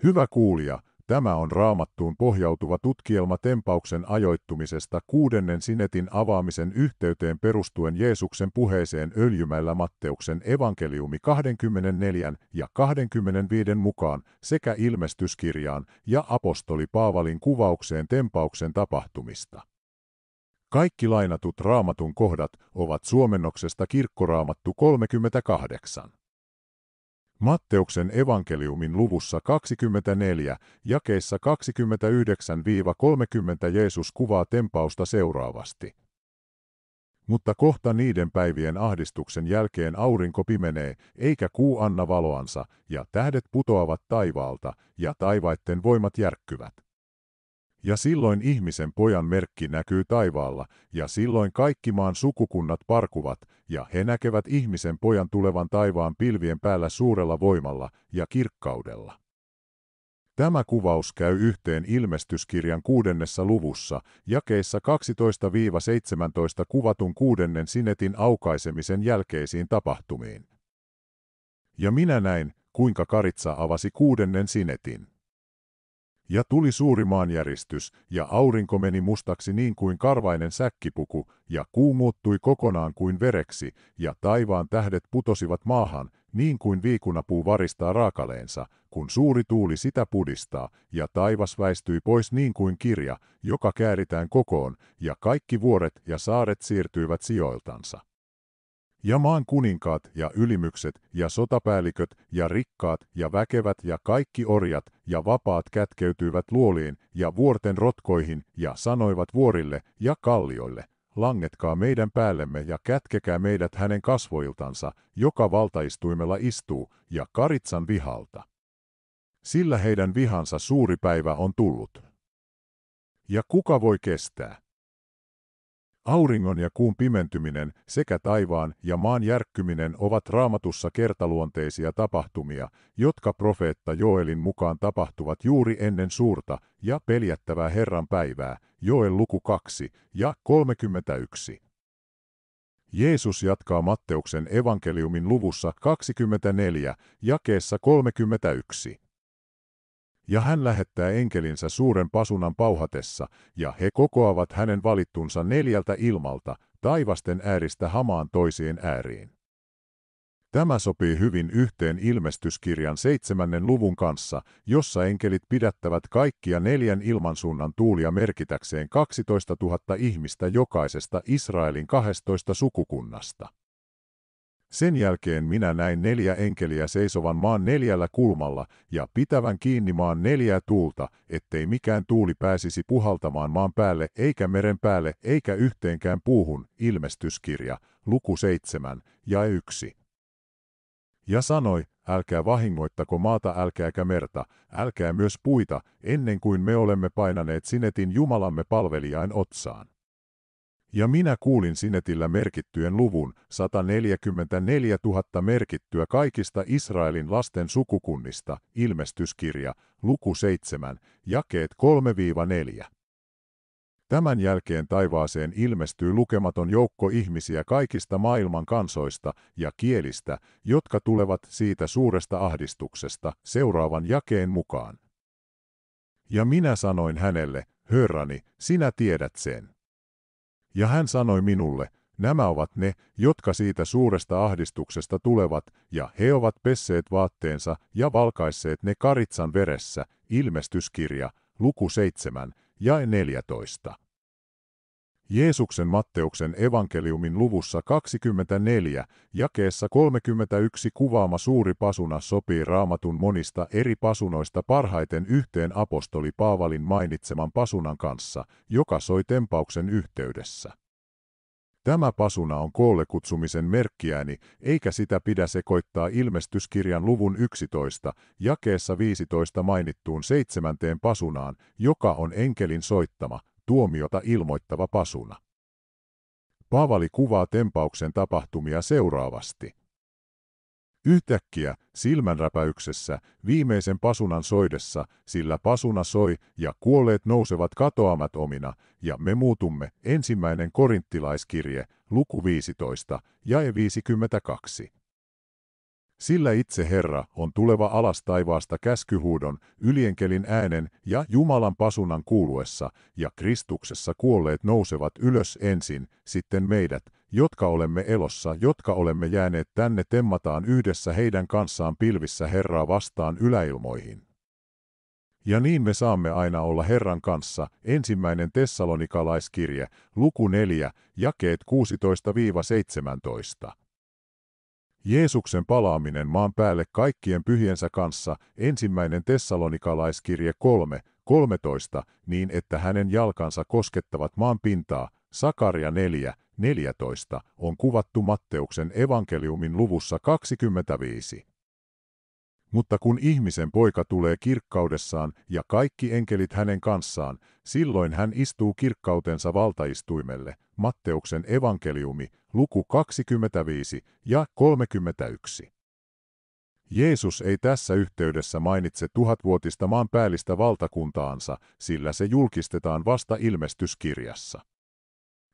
Hyvä kuulija, tämä on Raamattuun pohjautuva tutkielma tempauksen ajoittumisesta kuudennen sinetin avaamisen yhteyteen perustuen Jeesuksen puheeseen Öljymäellä Matteuksen evankeliumi 24 ja 25 mukaan sekä ilmestyskirjaan ja apostoli Paavalin kuvaukseen tempauksen tapahtumista. Kaikki lainatut Raamatun kohdat ovat suomennoksesta Kirkkoraamattu 38. Matteuksen evankeliumin luvussa 24, jakeissa 29–30 Jeesus kuvaa tempausta seuraavasti. Mutta kohta niiden päivien ahdistuksen jälkeen aurinko pimenee, eikä kuu anna valoansa, ja tähdet putoavat taivaalta, ja taivaitten voimat järkkyvät. Ja silloin ihmisen pojan merkki näkyy taivaalla, ja silloin kaikki maan sukukunnat parkuvat, ja he näkevät ihmisen pojan tulevan taivaan pilvien päällä suurella voimalla ja kirkkaudella. Tämä kuvaus käy yhteen ilmestyskirjan 6. luvussa, jakeissa 12–17 kuvatun kuudennen sinetin aukaisemisen jälkeisiin tapahtumiin. Ja minä näin, kuinka karitsa avasi kuudennen sinetin. Ja tuli suuri maanjäristys, ja aurinko meni mustaksi niin kuin karvainen säkkipuku, ja kuu muuttui kokonaan kuin vereksi, ja taivaan tähdet putosivat maahan, niin kuin viikunapuu varistaa raakaleensa, kun suuri tuuli sitä pudistaa, ja taivas väistyi pois niin kuin kirja, joka kääritään kokoon, ja kaikki vuoret ja saaret siirtyivät sijoiltansa. Ja maan kuninkaat ja ylimykset ja sotapäälliköt ja rikkaat ja väkevät ja kaikki orjat ja vapaat kätkeytyivät luoliin ja vuorten rotkoihin ja sanoivat vuorille ja kallioille, langetkaa meidän päällemme ja kätkekää meidät hänen kasvoiltansa, joka valtaistuimella istuu, ja karitsan vihalta. Sillä heidän vihansa suuri päivä on tullut. Ja kuka voi kestää? Auringon ja kuun pimentyminen sekä taivaan ja maan järkkyminen ovat Raamatussa kertaluonteisia tapahtumia, jotka profeetta Joelin mukaan tapahtuvat juuri ennen suurta ja peljättävää Herran päivää, Joel luku 2 ja 31. Jeesus jatkaa Matteuksen evankeliumin luvussa 24, jakeessa 31. Ja hän lähettää enkelinsä suuren pasunan pauhatessa, ja he kokoavat hänen valittunsa 4 ilmalta, taivasten ääristä hamaan toisien ääriin. Tämä sopii hyvin yhteen ilmestyskirjan 7. luvun kanssa, jossa enkelit pidättävät kaikkia 4 ilmansuunnan tuulia merkitäkseen 12 000 ihmistä jokaisesta Israelin 12 sukukunnasta. Sen jälkeen minä näin 4 enkeliä seisovan maan 4 kulmalla ja pitävän kiinni maan 4 tuulta, ettei mikään tuuli pääsisi puhaltamaan maan päälle eikä meren päälle eikä yhteenkään puuhun, ilmestyskirja, luku 7, jae 1. Ja sanoi, älkää vahingoittako maata älkääkä merta, älkää myös puita, ennen kuin me olemme painaneet sinetin Jumalamme palvelijain otsaan. Ja minä kuulin sinetillä merkittyjen luvun, 144 000 merkittyä kaikista Israelin lasten sukukunnista, ilmestyskirja, luku 7, jakeet 3–4. Tämän jälkeen taivaaseen ilmestyy lukematon joukko ihmisiä kaikista maailman kansoista ja kielistä, jotka tulevat siitä suuresta ahdistuksesta, seuraavan jakeen mukaan. Ja minä sanoin hänelle, Herrani, sinä tiedät sen. Ja hän sanoi minulle, nämä ovat ne, jotka siitä suuresta ahdistuksesta tulevat, ja he ovat pesseet vaatteensa ja valkaisseet ne karitsan veressä, ilmestyskirja, luku 7, jae 14. Jeesuksen Matteuksen evankeliumin luvussa 24, jakeessa 31 kuvaama suuri pasuna sopii Raamatun monista eri pasunoista parhaiten yhteen apostoli Paavalin mainitseman pasunan kanssa, joka soi tempauksen yhteydessä. Tämä pasuna on koolle kutsumisen merkkiääni, eikä sitä pidä sekoittaa ilmestyskirjan luvun 11, jakeessa 15 mainittuun 7. pasunaan, joka on enkelin soittama, tuomiota ilmoittava pasuna. Paavali kuvaa tempauksen tapahtumia seuraavasti. Yhtäkkiä, silmänräpäyksessä, viimeisen pasunan soidessa, sillä pasuna soi ja kuolleet nousevat katoamattomina, ja me muutumme, 1. Korinttilaiskirje, luku 15, jae 52. Sillä itse Herra on tuleva alas taivaasta käskyhuudon, ylienkelin äänen ja Jumalan pasunan kuuluessa, ja Kristuksessa kuolleet nousevat ylös ensin, sitten meidät, jotka olemme elossa, jotka olemme jääneet tänne, temmataan yhdessä heidän kanssaan pilvissä Herraa vastaan yläilmoihin. Ja niin me saamme aina olla Herran kanssa. 1. Tessalonikalaiskirje, luku 4, jakeet 16–17. Jeesuksen palaaminen maan päälle kaikkien pyhiensä kanssa, 1. Tessalonikalaiskirje 3, 13, niin että hänen jalkansa koskettavat maan pintaa, Sakaria 4, 14, on kuvattu Matteuksen evankeliumin luvussa 25. Mutta kun ihmisen poika tulee kirkkaudessaan ja kaikki enkelit hänen kanssaan, silloin hän istuu kirkkautensa valtaistuimelle. Matteuksen evankeliumi, luku 25 ja 31. Jeesus ei tässä yhteydessä mainitse tuhatvuotista maanpäällistä valtakuntaansa, sillä se julkistetaan vasta ilmestyskirjassa.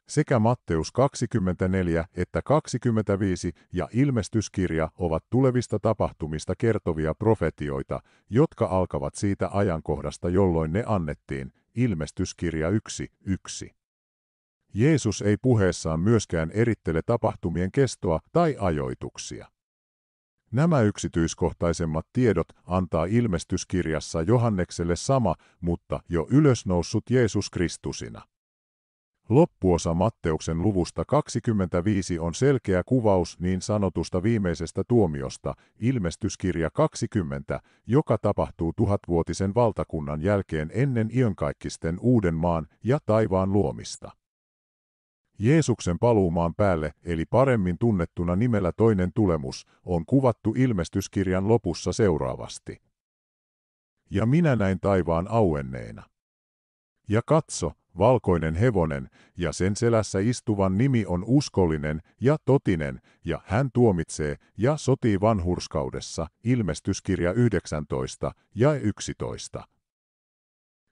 Sekä Matteus 24 että 25 ja ilmestyskirja ovat tulevista tapahtumista kertovia profetioita, jotka alkavat siitä ajankohdasta, jolloin ne annettiin, ilmestyskirja 1:1. Jeesus ei puheessaan myöskään erittele tapahtumien kestoa tai ajoituksia. Nämä yksityiskohtaisemmat tiedot antaa ilmestyskirjassa Johannekselle sama, mutta jo ylösnoussut Jeesus Kristusina. Loppuosa Matteuksen luvusta 25 on selkeä kuvaus niin sanotusta viimeisestä tuomiosta, ilmestyskirja 20, joka tapahtuu tuhatvuotisen valtakunnan jälkeen ennen iankaikkisten uuden maan ja taivaan luomista. Jeesuksen paluumaan päälle, eli paremmin tunnettuna nimellä toinen tulemus, on kuvattu ilmestyskirjan lopussa seuraavasti. Ja minä näin taivaan auenneena. Ja katso, valkoinen hevonen, ja sen selässä istuvan nimi on uskollinen ja totinen, ja hän tuomitsee ja sotii vanhurskaudessa, ilmestyskirja 19 ja 11.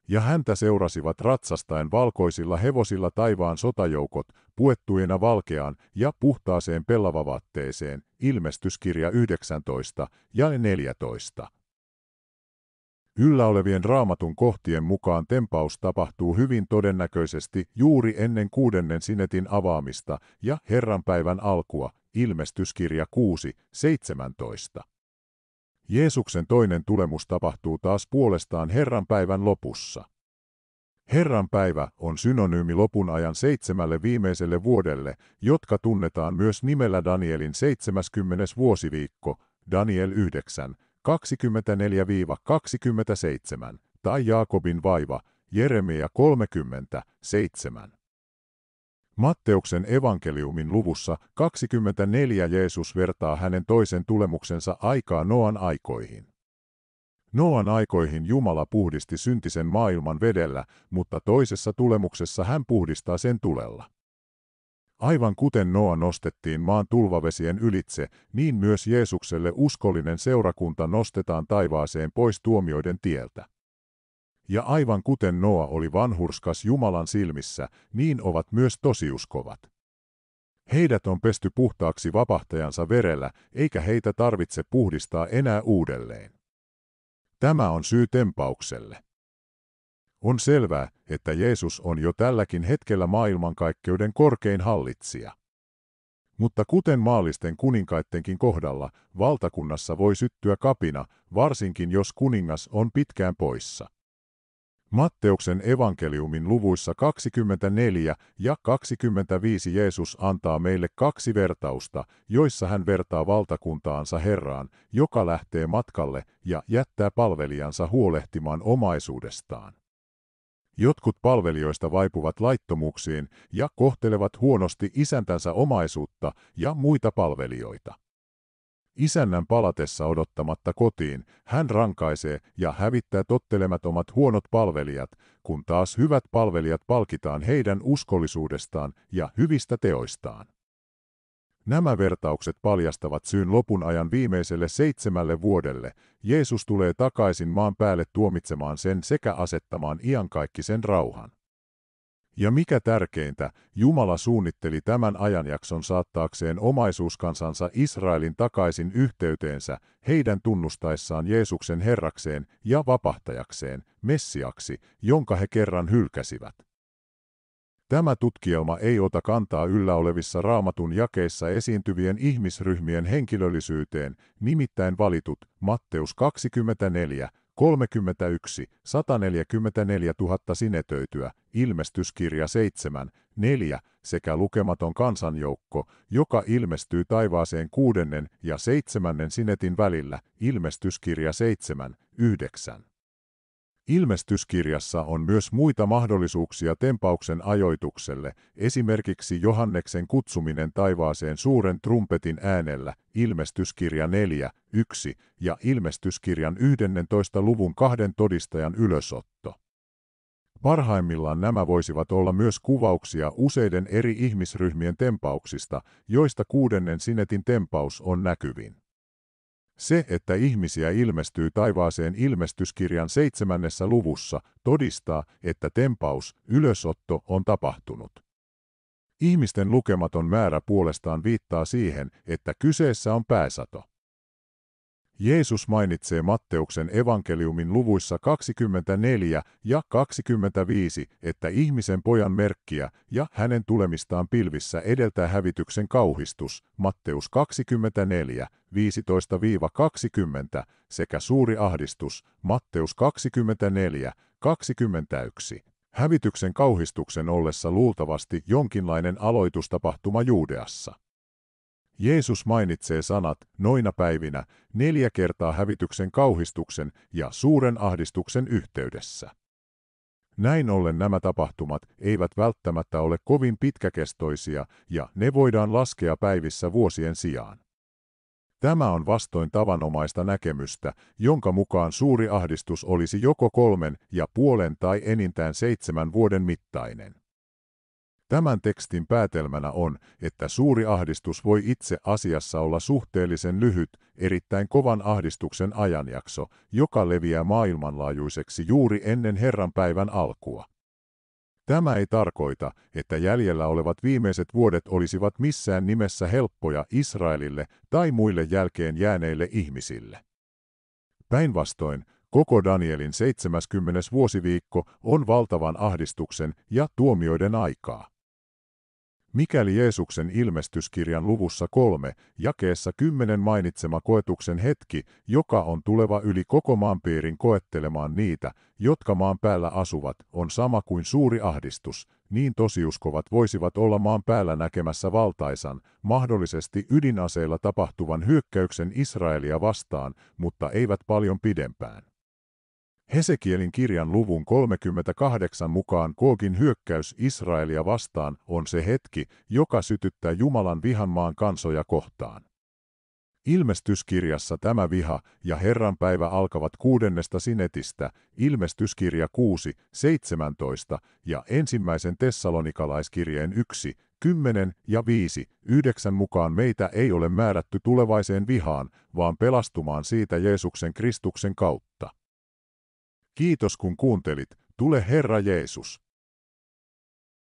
Ja häntä seurasivat ratsastaen valkoisilla hevosilla taivaan sotajoukot, puettuina valkeaan ja puhtaaseen pellavavaatteeseen, ilmestyskirja 19 ja 14. Yllä olevien Raamatun kohtien mukaan tempaus tapahtuu hyvin todennäköisesti juuri ennen 6. sinetin avaamista ja Herranpäivän alkua, ilmestyskirja 6:17. Jeesuksen toinen tulemus tapahtuu taas puolestaan Herranpäivän lopussa. Herranpäivä on synonyymi lopun ajan 7 viimeiselle vuodelle, jotka tunnetaan myös nimellä Danielin 70. vuosiviikko, Daniel 9, 24–27, tai Jaakobin vaiva, Jeremia 37. Matteuksen evankeliumin luvussa 24 Jeesus vertaa hänen toisen tulemuksensa aikaa Noan aikoihin. Noan aikoihin Jumala puhdisti syntisen maailman vedellä, mutta toisessa tulemuksessa hän puhdistaa sen tulella. Aivan kuten Noa nostettiin maan tulvavesien ylitse, niin myös Jeesukselle uskollinen seurakunta nostetaan taivaaseen pois tuomioiden tieltä. Ja aivan kuten Noa oli vanhurskas Jumalan silmissä, niin ovat myös tosiuskovat. Heidät on pesty puhtaaksi vapahtajansa verellä, eikä heitä tarvitse puhdistaa enää uudelleen. Tämä on syy tempaukselle. On selvää, että Jeesus on jo tälläkin hetkellä maailmankaikkeuden korkein hallitsija. Mutta kuten maallisten kuninkaittenkin kohdalla, valtakunnassa voi syttyä kapina, varsinkin jos kuningas on pitkään poissa. Matteuksen evankeliumin luvuissa 24 ja 25 Jeesus antaa meille kaksi vertausta, joissa hän vertaa valtakuntaansa Herraan, joka lähtee matkalle ja jättää palvelijansa huolehtimaan omaisuudestaan. Jotkut palvelijoista vaipuvat laittomuuksiin ja kohtelevat huonosti isäntänsä omaisuutta ja muita palvelijoita. Isännän palatessa odottamatta kotiin, hän rankaisee ja hävittää tottelemattomat huonot palvelijat, kun taas hyvät palvelijat palkitaan heidän uskollisuudestaan ja hyvistä teoistaan. Nämä vertaukset paljastavat syyn lopun ajan viimeiselle 7 vuodelle. Jeesus tulee takaisin maan päälle tuomitsemaan sen sekä asettamaan iankaikkisen rauhan. Ja mikä tärkeintä, Jumala suunnitteli tämän ajanjakson saattaakseen omaisuuskansansa Israelin takaisin yhteyteensä heidän tunnustaessaan Jeesuksen Herrakseen ja vapahtajakseen, Messiaksi, jonka he kerran hylkäsivät. Tämä tutkielma ei ota kantaa yllä olevissa Raamatun jakeissa esiintyvien ihmisryhmien henkilöllisyyteen, nimittäin valitut, Matteus 24, 31, 144 000 sinetöityä, Ilmestyskirja 7, 4 sekä lukematon kansanjoukko, joka ilmestyy taivaaseen 6. ja 7. sinetin välillä, Ilmestyskirja 7, 9. Ilmestyskirjassa on myös muita mahdollisuuksia tempauksen ajoitukselle, esimerkiksi Johanneksen kutsuminen taivaaseen suuren trumpetin äänellä, Ilmestyskirja 4, 1 ja Ilmestyskirjan 11. luvun 2 todistajan ylösotto. Parhaimmillaan nämä voisivat olla myös kuvauksia useiden eri ihmisryhmien tempauksista, joista 6. sinetin tempaus on näkyvin. Se, että ihmisiä ilmestyy taivaaseen Ilmestyskirjan 7. luvussa, todistaa, että tempaus, ylösotto, on tapahtunut. Ihmisten lukematon määrä puolestaan viittaa siihen, että kyseessä on pääsato. Jeesus mainitsee Matteuksen evankeliumin luvuissa 24 ja 25, että ihmisen pojan merkkiä ja hänen tulemistaan pilvissä edeltää hävityksen kauhistus, Matteus 24, 15-20, sekä suuri ahdistus, Matteus 24, 21. Hävityksen kauhistuksen ollessa luultavasti jonkinlainen aloitustapahtuma Juudeassa. Jeesus mainitsee sanat noina päivinä 4 kertaa hävityksen kauhistuksen ja suuren ahdistuksen yhteydessä. Näin ollen nämä tapahtumat eivät välttämättä ole kovin pitkäkestoisia ja ne voidaan laskea päivissä vuosien sijaan. Tämä on vastoin tavanomaista näkemystä, jonka mukaan suuri ahdistus olisi joko 3,5 tai enintään 7 vuoden mittainen. Tämän tekstin päätelmänä on, että suuri ahdistus voi itse asiassa olla suhteellisen lyhyt, erittäin kovan ahdistuksen ajanjakso, joka leviää maailmanlaajuiseksi juuri ennen Herran päivän alkua. Tämä ei tarkoita, että jäljellä olevat viimeiset vuodet olisivat missään nimessä helppoja Israelille tai muille jälkeen jääneille ihmisille. Päinvastoin, koko Danielin 70. vuosiviikko on valtavan ahdistuksen ja tuomioiden aikaa. Mikäli Jeesuksen ilmestyskirjan luvussa 3, jakeessa 10 mainitsema koetuksen hetki, joka on tuleva yli koko maanpiirin koettelemaan niitä, jotka maan päällä asuvat, on sama kuin suuri ahdistus, niin tosiuskovat voisivat olla maan päällä näkemässä valtaisan, mahdollisesti ydinaseilla tapahtuvan hyökkäyksen Israelia vastaan, mutta eivät paljon pidempään. Hesekielin kirjan luvun 38 mukaan Googin hyökkäys Israelia vastaan on se hetki, joka sytyttää Jumalan vihan maan kansoja kohtaan. Ilmestyskirjassa tämä viha ja Herran päivä alkavat 6. sinetistä, Ilmestyskirja 6, 17 ja ensimmäisen Tessalonikalaiskirjeen 1, 10 ja 5, 9 mukaan meitä ei ole määrätty tulevaiseen vihaan, vaan pelastumaan siitä Jeesuksen Kristuksen kautta. Kiitos kun kuuntelit, tule Herra Jeesus.